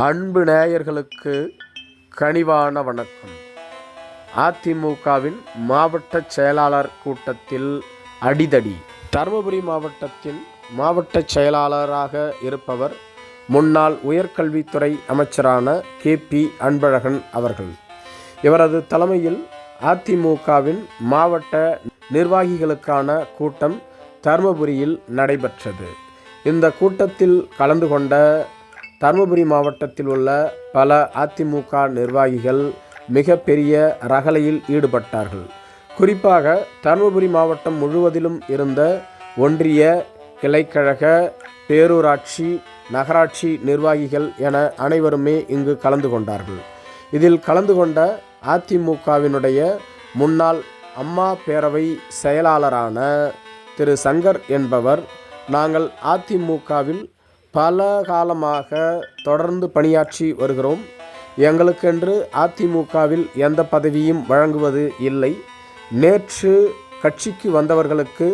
அன்பு நேயர்களுக்கு கனிவான வணக்கம். அதிமுகவின் மாவட்ட செயலாளர் கூட்டத்தில் அடிதடி. தருமபுரி மாவட்டத்தின் மாவட்ட செயலாளராக இருப்பவர் முன்னாள் உயர்கல்வித்துறை அமைச்சரான KP அன்பழகன் அவர்கள். இவரது தலைமையில் அதிமுகவின் மாவட்ட நிர்வாகிகளுக்கான கூட்டம் தருமபுரியில் நடைபெற்றது. இந்த கூட்டத்தில் கலந்து கொண்ட தருமபுரி மாவட்டத்தில் உள்ள பல அதிமுக நிர்வாகிகள் மிகப்பெரிய ரகளையில் ஈடுபட்டார்கள். குறிப்பாக தருமபுரி மாவட்டம் முழுவதிலும் இருந்த ஒன்றிய, கிளைக்கழக, பேரூராட்சி, நகராட்சி நிர்வாகிகள் என அனைவருமே இங்கு கலந்து கொண்டார்கள். இதில் கலந்து கொண்ட அதிமுகவினுடைய முன்னாள் அம்மா பேரவை செயலாளரான திரு சங்கர் என்பவர், நாங்கள் அதிமுகவில் பல காலமாக தொடர்ந்து பணியாற்றி வருகிறோம். எங்களுக்கென்று அதிமுகவில் எந்த பதவியும் வழங்குவது இல்லை. நேற்று கட்சிக்கு வந்தவர்களுக்கு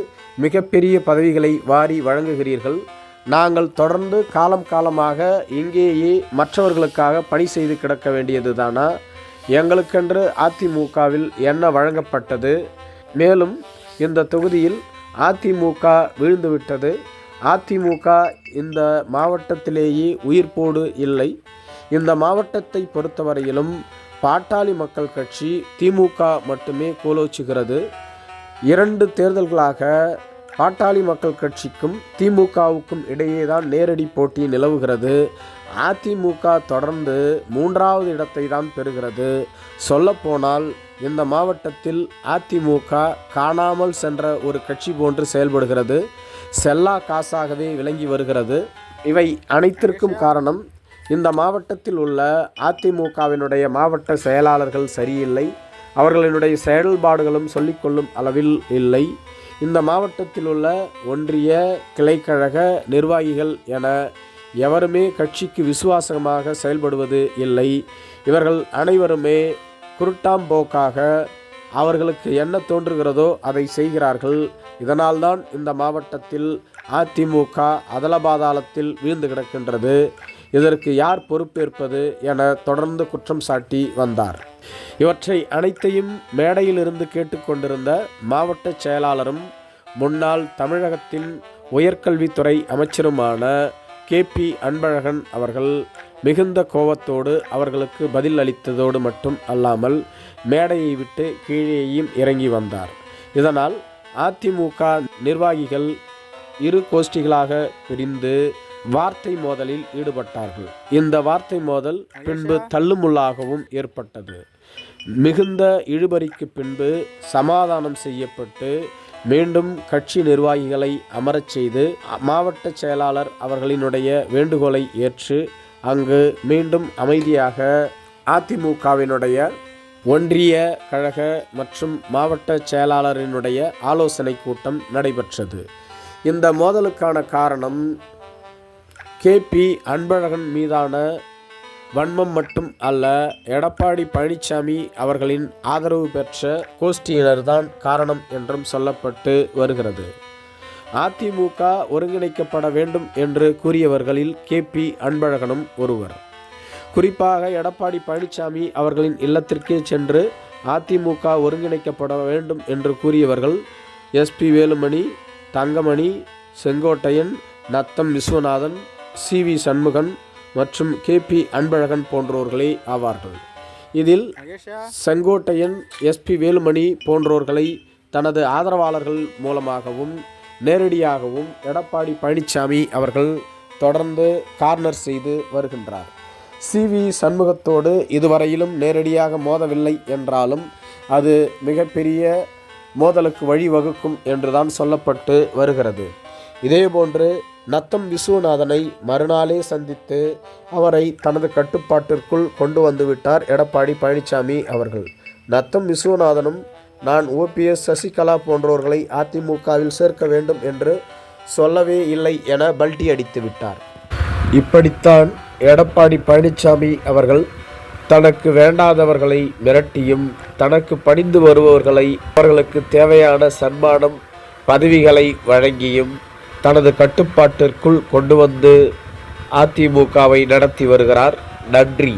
மிகப்பெரிய பதவிகளை வாரி வழங்குகிறீர்கள். நாங்கள் தொடர்ந்து காலமாக இங்கேயே மற்றவர்களுக்காக பணி செய்து கிடக்க வேண்டியது தானா? எங்களுக்கென்று அதிமுகவில் என்ன வழங்கப்பட்டது? மேலும் இந்த தொகுதியில் அதிமுக வீழ்ந்துவிட்டது. அதிமுக இந்த மாவட்டத்திலேயே உயிர்ப்போடு இல்லை. இந்த மாவட்டத்தை பொறுத்தவரையிலும் பாட்டாளி மக்கள் கட்சி திமுக மட்டுமே கோலோச்சுகிறது. 2 தேர்தல்களாக பாட்டாளி மக்கள் கட்சிக்கும் திமுகவுக்கும் இடையேதான் நேரடி போட்டி நிலவுகிறது. அதிமுக தொடர்ந்து 3வது இடத்தை தான் பெறுகிறது. சொல்லப்போனால் இந்த மாவட்டத்தில் அதிமுக காணாமல் சென்ற ஒரு கட்சி போன்று செயல்படுகிறது. செல்லா காசாகவே விளங்கி வருகிறது. இவை அனைத்திற்கும் காரணம் இந்த மாவட்டத்தில் உள்ள அதிமுகவினுடைய மாவட்ட செயலாளர்கள் சரியில்லை. அவர்களினுடைய செயல்பாடுகளும் சொல்லிக்கொள்ளும் அளவில் இல்லை. இந்த மாவட்டத்தில் உள்ள ஒன்றிய, கிளைக்கழக நிர்வாகிகள் என எவருமே கட்சிக்கு விசுவாசமாக செயல்படுவது இல்லை. இவர்கள் அனைவருமே குருட்டாம்போக்காக அவர்களுக்கு என்ன தோன்றுகிறதோ அதை செய்கிறார்கள். இதனால்தான் இந்த மாவட்டத்தில் அதிமுக அதலபாதாளத்தில் வீழ்ந்து கிடக்கின்றது. இதற்கு யார் பொறுப்பேற்பது என தொடர்ந்து குற்றம் சாட்டி வந்தார். இவற்றை அனைத்தையும் மேடையிலிருந்து கேட்டுக்கொண்டிருந்த மாவட்ட செயலாளரும் முன்னாள் தமிழகத்தின் உயர்கல்வித்துறை அமைச்சருமான KP அன்பழகன் அவர்கள் மிகுந்த கோபத்தோடு அவர்களுக்கு பதில் அளித்ததோடு மட்டும் அல்லாமல் மேடையை விட்டு கீழேயும் இறங்கி வந்தார். இதனால் அதிமுக நிர்வாகிகள் 2 கோஷ்டிகளாக பிரிந்து வார்த்தை மோதலில் ஈடுபட்டார்கள். இந்த வார்த்தை மோதல் பின்பு தள்ளுமுள்ளாகவும் ஏற்பட்டது. மிகுந்த இழுபறிக்கு பின்பு சமாதானம் செய்யப்பட்டு மீண்டும் கட்சி நிர்வாகிகளை அமரச் செய்து மாவட்ட செயலாளர் அவர்களினுடைய வேண்டுகோளை ஏற்று அங்கு மீண்டும் அமைதியாக அதிமுகவினுடைய ஒன்றிய, கழக மற்றும் மாவட்ட செயலாளரினுடைய ஆலோசனை கூட்டம் நடைபெற்றது. இந்த மோதலுக்கான காரணம் KP அன்பழகன் மீதான வன்மம் மட்டும் அல்ல, எடப்பாடி பழனிசாமி அவர்களின் ஆதரவு பெற்ற கோஷ்டியினர்தான் காரணம் என்றும் சொல்லப்பட்டு வருகிறது. அதிமுக ஒருங்கிணைக்கப்பட வேண்டும் என்று கூறியவர்களில் KP அன்பழகனும் ஒருவர். குறிப்பாக எடப்பாடி பழனிசாமி அவர்களின் இல்லத்திற்கே சென்று அதிமுக ஒருங்கிணைக்கப்பட வேண்டும் என்று கூறியவர்கள் SP வேலுமணி, தங்கமணி, செங்கோட்டையன், நத்தம் விஸ்வநாதன், CV சண்முகன் மற்றும் KP அன்பழகன் போன்றோர்களே ஆவார்கள். இதில் செங்கோட்டையன், SP வேலுமணி போன்றோர்களை தனது ஆதரவாளர்கள் மூலமாகவும் நேரடியாகவும் எடப்பாடி பழனிசாமி அவர்கள் தொடர்ந்து கார்னர் செய்து வருகின்றார். CV சண்முகத்தோடு இதுவரையிலும் நேரடியாக மோதவில்லை என்றாலும் அது மிகப்பெரிய மோதலுக்கு வழிவகுக்கும் என்றுதான் சொல்லப்பட்டு வருகிறது. இதேபோன்று நத்தம் விஸ்வநாதனை மறுநாளே சந்தித்து அவரை தனது கட்டுப்பாட்டிற்குள் கொண்டு வந்துவிட்டார் எடப்பாடி பழனிசாமி அவர்கள். நத்தம் விஸ்வநாதனும் நான் OPS, சசிகலா போன்றோர்களை அதிமுகவில் சேர்க்க வேண்டும் என்று சொல்லவே இல்லை என பல்டி அடித்து விட்டார். இப்படித்தான் எடப்பாடி பழனிசாமி அவர்கள் தனக்கு வேண்டாதவர்களை மிரட்டியும் தனக்கு பணிந்து வருபவர்களை அவர்களுக்கு தேவையான சன்மானம், பதவிகளை வழங்கியும் தனது கட்டுப்பாட்டிற்குள் கொண்டு வந்து அதிமுகவை நடத்தி வருகிறார். நன்றி.